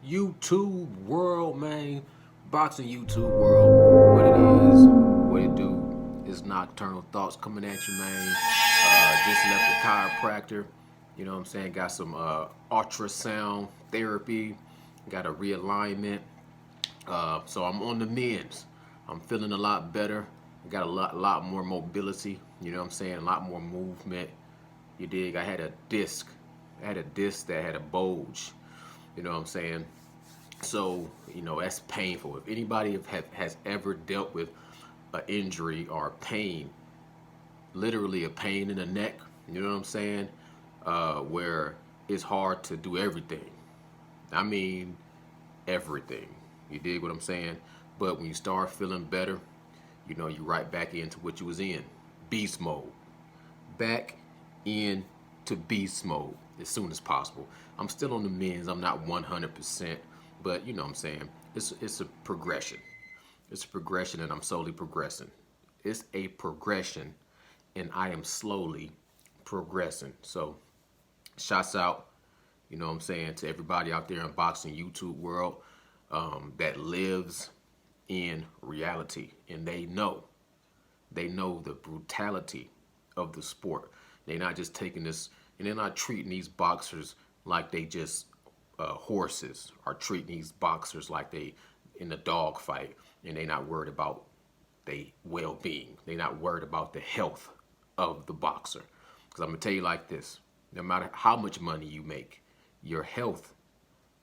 YouTube world, man. Boxing YouTube world. What it is, what it do is nocturnal thoughts coming at you, man. Just left the chiropractor. You know what I'm saying? Got some ultrasound therapy. Got a realignment. So I'm on the mends. I'm feeling a lot better. I got a lot more mobility. You know what I'm saying? A lot more movement. You dig? I had a disc. I had a disc that had a bulge. You know what I'm saying? So, that's painful. If anybody has ever dealt with an injury or pain, literally a pain in the neck, you know what I'm saying? Where it's hard to do everything. I mean, everything. You dig what I'm saying? But when you start feeling better, you right back into what you was in. Beast mode. Back into beast mode as soon as possible. I'm still on the mends. I'm not 100%, but you know what I'm saying. It's a progression. It's a progression, and I'm slowly progressing. It's a progression, and I am slowly progressing. So, shouts out, you know what I'm saying, to everybody out there in boxing YouTube world that lives in reality, and they know the brutality of the sport. They're not just taking this, and they're not treating these boxers like they just horses, or treating these boxers like they in a dog fight, and they're not worried about their well-being. They're not worried about the health of the boxer. Because I'm gonna tell you like this: no matter how much money you make, your health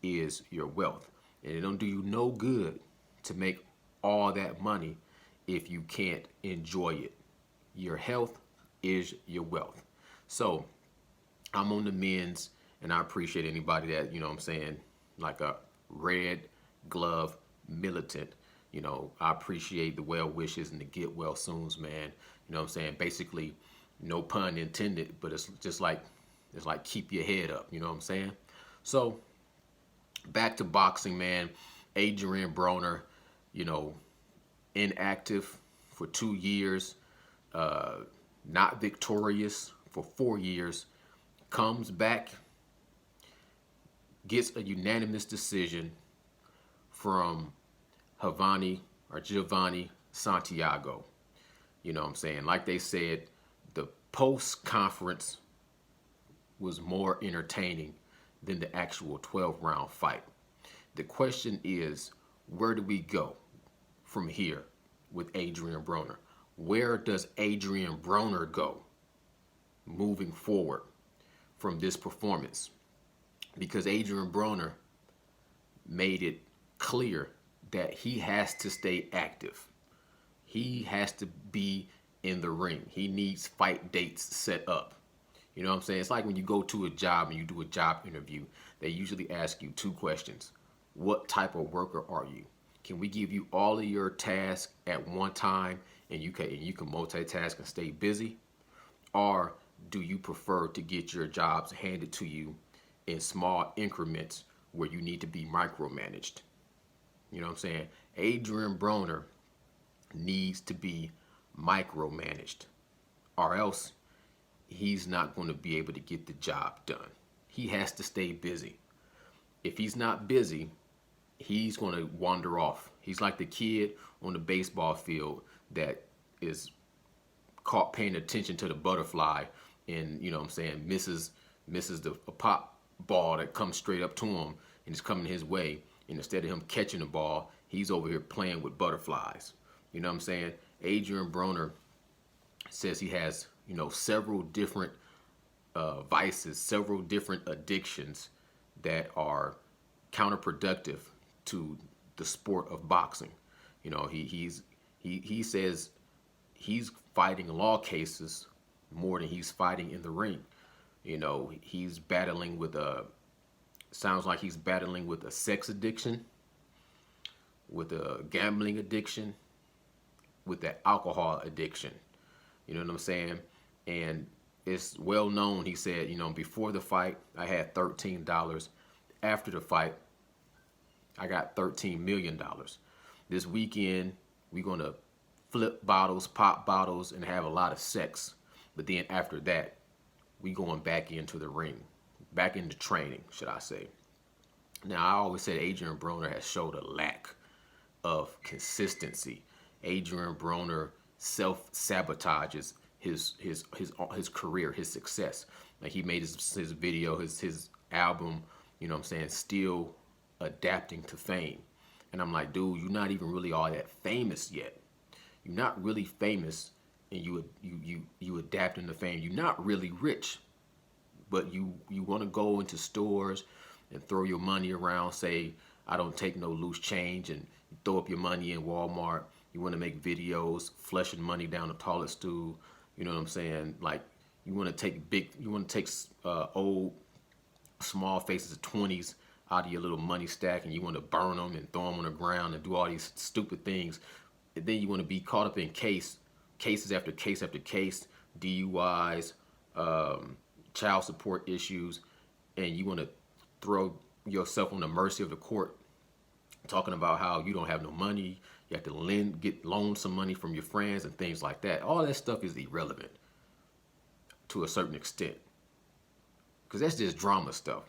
is your wealth, and it don't do you no good to make all that money if you can't enjoy it. Your health is your wealth. So I'm on the men's, and I appreciate anybody that, you know what I'm saying, like a red glove militant. I appreciate the well wishes and the get well soons, man. You know what I'm saying? Basically, no pun intended, but it's like keep your head up, you know what I'm saying? So back to boxing, man. Adrian Broner, you know, inactive for 2 years, uh, not victorious for 4 years, comes back, gets a unanimous decision from Giovanni Santiago. You know what I'm saying? Like they said, the post conference was more entertaining than the actual 12-round fight. The question is, where do we go from here with Adrian Broner? Where does Adrian Broner go moving forward from this performance? Because Adrian Broner made it clear that he has to stay active. He has to be in the ring. He needs fight dates set up. You know what I'm saying? It's like when you go to a job and you do a job interview, they usually ask you two questions. What type of worker are you? Can we give you all of your tasks at one time, and you can multitask and stay busy? Or do you prefer to get your jobs handed to you in small increments where you need to be micromanaged? You know what I'm saying? Adrian Broner needs to be micromanaged, or else he's not going to be able to get the job done. He has to stay busy. If he's not busy, he's going to wander off. He's like the kid on the baseball field that is caught paying attention to the butterfly, and you know what I'm saying, misses the a pop ball that comes straight up to him and is coming his way, and instead of him catching the ball, he's over here playing with butterflies. You know what I'm saying? Adrian Broner says he has, several different vices, several different addictions that are counterproductive to the sport of boxing. He says he's fighting law cases more than he's fighting in the ring. He's battling with a sounds like he's battling with a sex addiction, with a gambling addiction, with the alcohol addiction. You know what I'm saying? And it's well known. He said, before the fight, I had $13. After the fight, I got $13 million. This weekend, we're going to flip bottles, pop bottles, and have a lot of sex. But then after that, we going back into the ring, back into training, should I say. Now, I always said Adrian Broner has showed a lack of consistency. Adrian Broner self sabotages his career, his success. Like he made his video, his album, you know what I'm saying, still adapting to fame. And I'm like, dude, you're not even really all that famous yet. You're not really famous, and you adapting to fame. You're not really rich, but you want to go into stores and throw your money around, say I don't take no loose change, and you throw up your money in Walmart. You want to make videos flushing money down the toilet stool. You know what I'm saying? Like you want to take old small faces of 20s out of your little money stack, and you want to burn them and throw them on the ground and do all these stupid things. And then you want to be caught up in cases after case after case, DUIs, child support issues, and you want to throw yourself on the mercy of the court, talking about how you don't have no money, you have to loan some money from your friends and things like that. All that stuff is irrelevant to a certain extent, because that's just drama stuff.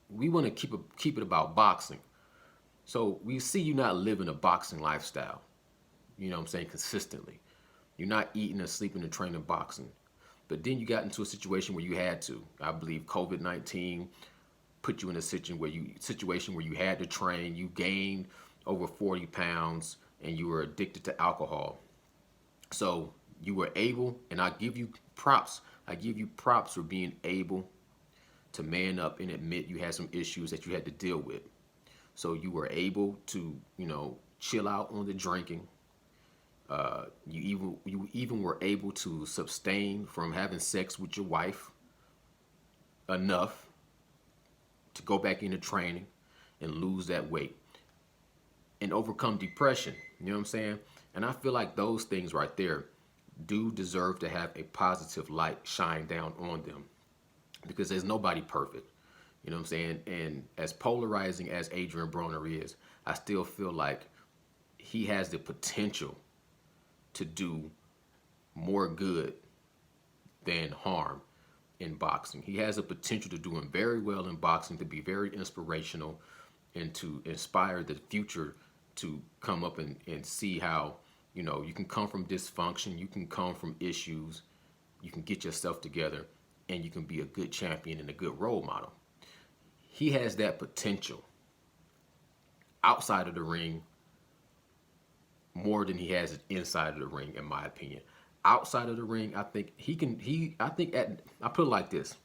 We want to keep it about boxing. So we see you not living a boxing lifestyle, you know what I'm saying, consistently. You're not eating and sleeping and training boxing. But then you got into a situation where you had to. I believe COVID-19 put you in a situation where you had to train. You gained over 40 pounds and you were addicted to alcohol. So you were able, and I give you props. I give you props for being able to man up and admit you had some issues that you had to deal with. So you were able to, chill out on the drinking. You even were able to sustain from having sex with your wife enough to go back into training and lose that weight and overcome depression. You know what I'm saying? And I feel like those things right there do deserve to have a positive light shine down on them, because there's nobody perfect. You know what I'm saying? And as polarizing as Adrian Broner is, I still feel like he has the potential to do more good than harm in boxing. He has the potential to do very well in boxing, to be very inspirational, and to inspire the future to come up and see how, you can come from dysfunction, you can come from issues, you can get yourself together, and you can be a good champion and a good role model. He has that potential outside of the ring more than he has it inside of the ring, in my opinion. Outside of the ring, I think I put it like this.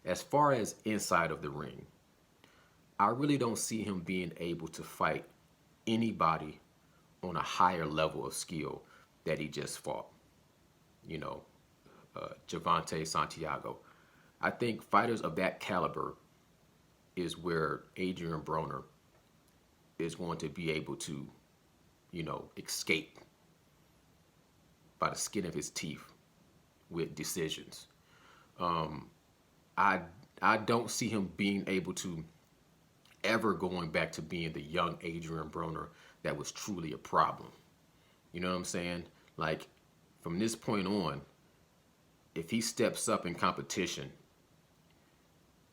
As far as inside of the ring, I really don't see him being able to fight anybody on a higher level of skill that he just fought. Gervonta Santiago. I think fighters of that caliber is where Adrian Broner is going to be able to, escape by the skin of his teeth with decisions. I don't see him being able to ever going back to being the young Adrian Broner that was truly a problem. You know what I'm saying? Like, from this point on, if he steps up in competition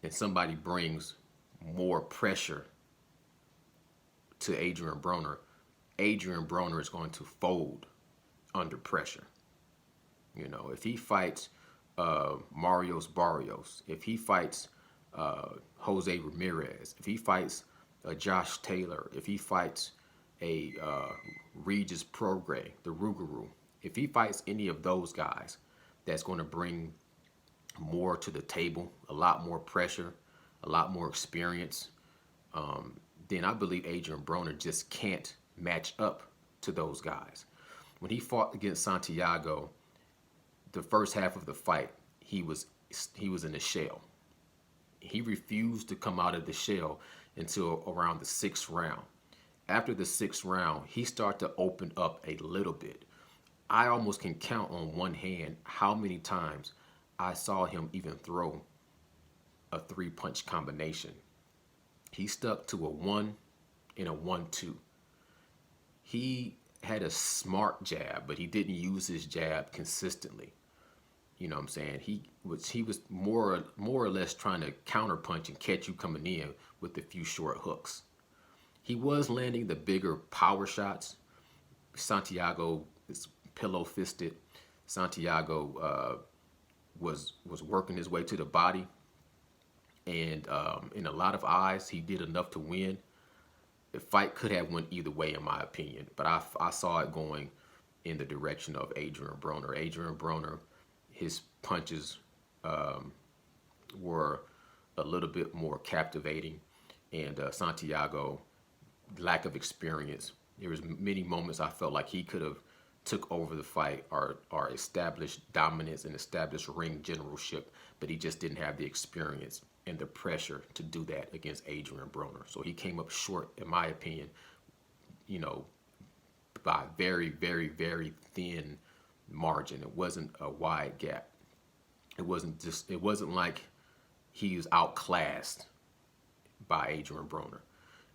and somebody brings more pressure to Adrian Broner is going to fold under pressure. If he fights Marios Barrios, if he fights Jose Ramirez, if he fights Josh Taylor, if he fights a Regis Prograis, the Rougarou, if he fights any of those guys, that's going to bring more to the table, a lot more pressure, a lot more experience, then I believe Adrian Broner just can't match up to those guys. When he fought against Santiago, the first half of the fight, he was in a shell. He refused to come out of the shell until around the 6th round. After the 6th round, he started to open up a little bit. I almost can count on one hand how many times I saw him even throw a 3-punch combination. He stuck to a 1 and a 1-2. He had a smart jab, but he didn't use his jab consistently. You know what I'm saying? He was more or less trying to counterpunch and catch you coming in with a few short hooks. He was landing the bigger power shots. Santiago is pillow fisted. Santiago was working his way to the body, and in a lot of eyes, he did enough to win. The fight could have went either way, in my opinion, but I saw it going in the direction of Adrian Broner. Adrian Broner, his punches were a little bit more captivating, and Santiago, lack of experience. There was many moments I felt like he could have took over the fight or established dominance and established ring generalship, but he just didn't have the experience and the pressure to do that against Adrian Broner. So he came up short, in my opinion, you know, by a very, very, very thin margin. It wasn't a wide gap. It wasn't like he was outclassed by Adrian Broner.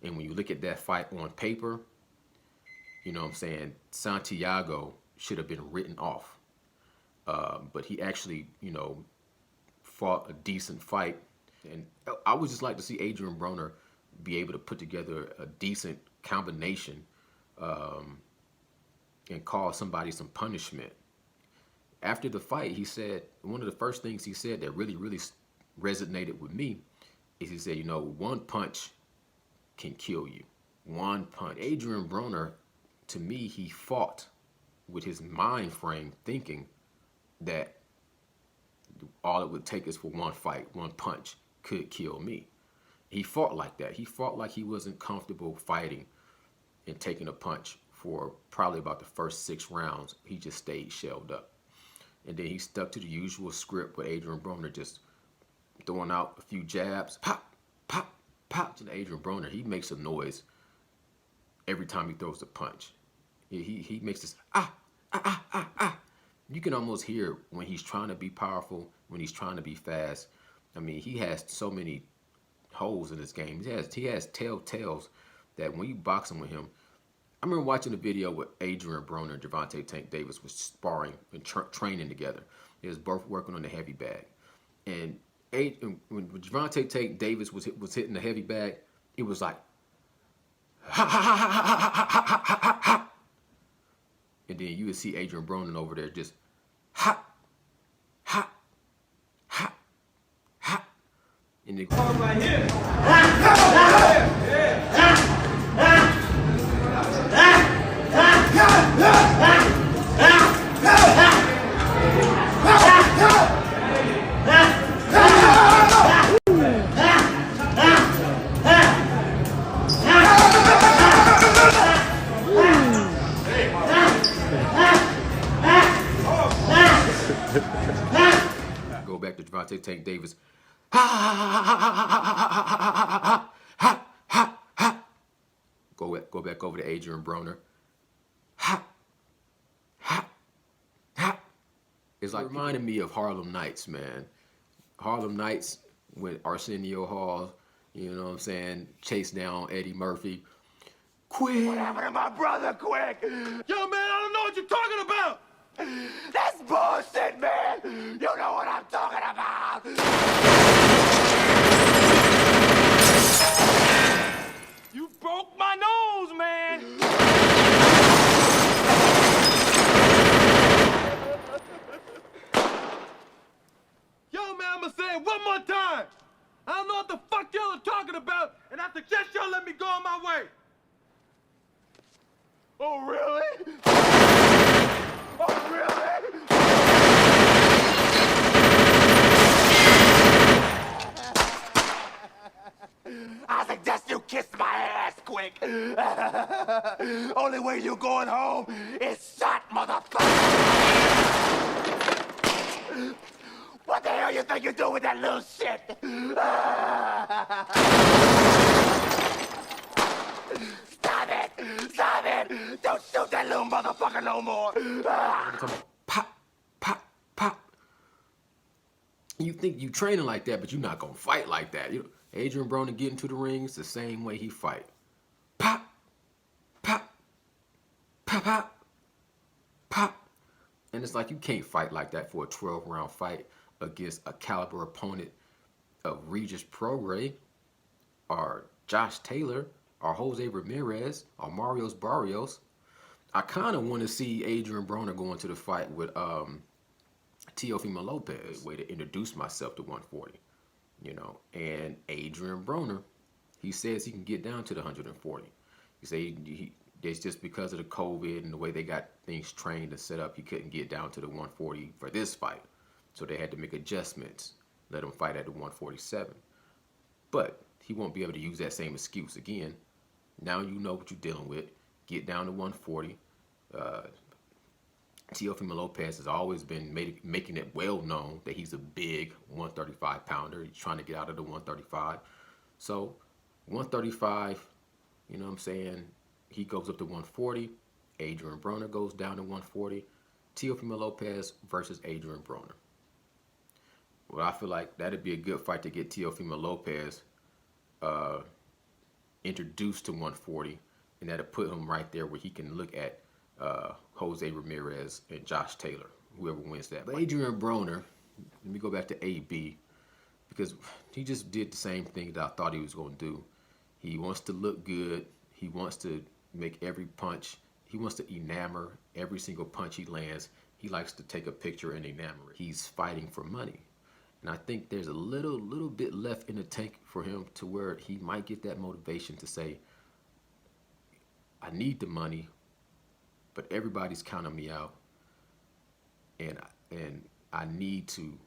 And when you look at that fight on paper, you know what I'm saying, Santiago should have been written off. But he actually, you know, fought a decent fight. And I would just like to see Adrian Broner be able to put together a decent combination and cause somebody some punishment. After the fight, he said, one of the first things he said that really, really resonated with me is he said, you know, one punch can kill you. One punch. Adrian Broner, to me, he fought with his mind frame thinking that all it would take is for one fight, one punch could kill me. He fought like that. He fought like he wasn't comfortable fighting and taking a punch for probably about the first 6 rounds. He just stayed shelled up. And then he stuck to the usual script with Adrian Broner just throwing out a few jabs, pop, pop, pop. And Adrian Broner, he makes a noise every time he throws a punch. He makes this ah, ah, ah, ah, ah. You can almost hear when he's trying to be powerful, when he's trying to be fast. I mean, he has so many holes in his game. He has telltales that when you box him with him. I remember watching a video with Adrian Broner and Gervonta Tank Davis was sparring and training together. They was both working on the heavy bag. And when Gervonta Tank Davis was hitting the heavy bag, it was like, ha, ha, ha, ha, ha, ha, ha, ha, ha, ha. And then you would see Adrian Broner over there just, ha, ha, ha, ha. And then, right here. Go back to Gervonta Tank Davis. Ha ha ha ha ha ha ha ha ha. Go back over to Adrian Broner. Ha ha ha. It's like reminding me of Harlem Nights, man. Harlem Nights with Arsenio Hall, you know what I'm saying, chased down Eddie Murphy. Quick! What happened to my brother, Quick? Yo, man, I don't know what you're talking about! That's bullshit, man! You know what I'm talking about! You broke my nose, man! Yo, man, I'ma say it one more time! I don't know what the fuck y'all are talking about, and I suggest y'all let me go on my way! Oh, really? Oh, really? I suggest you kiss my ass, Quick. Only way you going home is shot, motherfucker. What the hell you think you do with that little shit? Stop it! Stop it! Don't shoot that little motherfucker no more! Pop, pop, pop. You think you training like that, but you're not gonna fight like that. You know, Adrian Broner get into the ring, it's the same way he fight. Pop, pop, pop, pop, pop. And it's like you can't fight like that for a 12-round fight against a caliber opponent of Regis Prograis or Josh Taylor or Jose Ramirez or Marios Barrios. I kind of want to see Adrian Broner go into the fight with Teofimo Lopez. Way to introduce myself to 140, you know. And Adrian Broner, he says he can get down to the 140. He say it's just because of the COVID and the way they got things trained and set up, he couldn't get down to the 140 for this fight. So they had to make adjustments, let him fight at the 147. But he won't be able to use that same excuse again. Now you know what you're dealing with. Get down to 140. Teofimo Lopez has always been making it well known that he's a big 135 pounder. He's trying to get out of the 135. So 135, you know what I'm saying, he goes up to 140. Adrian Broner goes down to 140. Teofimo Lopez versus Adrian Broner. Well, I feel like that'd be a good fight to get Teofimo Lopez introduced to 140, and that'll put him right there where he can look at Jose Ramirez and Josh Taylor, whoever wins that. But Adrian Broner, let me go back to AB, because he just did the same thing that I thought he was going to do. He wants to look good. He wants to make every punch. He wants to enamor every single punch he lands. He likes to take a picture and enamor it. He's fighting for money. And I think there's a little bit left in the tank for him to where he might get that motivation to say, I need the money, but everybody's counting me out. And I need to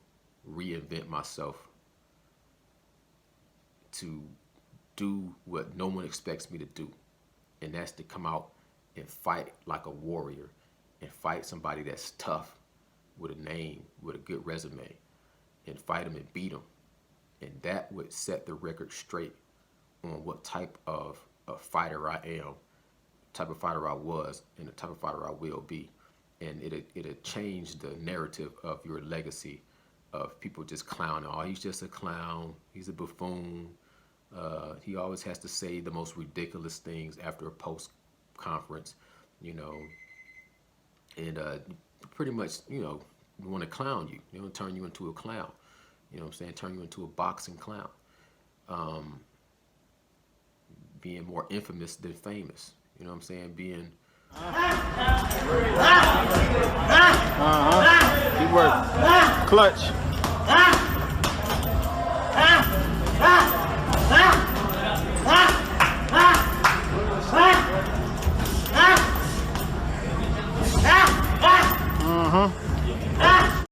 reinvent myself to do what no one expects me to do. And that's to come out and fight like a warrior and fight somebody that's tough with a name, with a good resume, and fight him and beat him. And that would set the record straight on what type of a fighter I am, type of fighter I was, and the type of fighter I will be. And it'll change the narrative of your legacy of people just clowning. Oh, he's just a clown. He's a buffoon. He always has to say the most ridiculous things after a post-conference, you know. And pretty much, you know, want to clown you. They want to turn you into a clown. You know what I'm saying? Turn you into a boxing clown. Being more infamous than famous. You know what I'm saying? Being... Keep working. Clutch.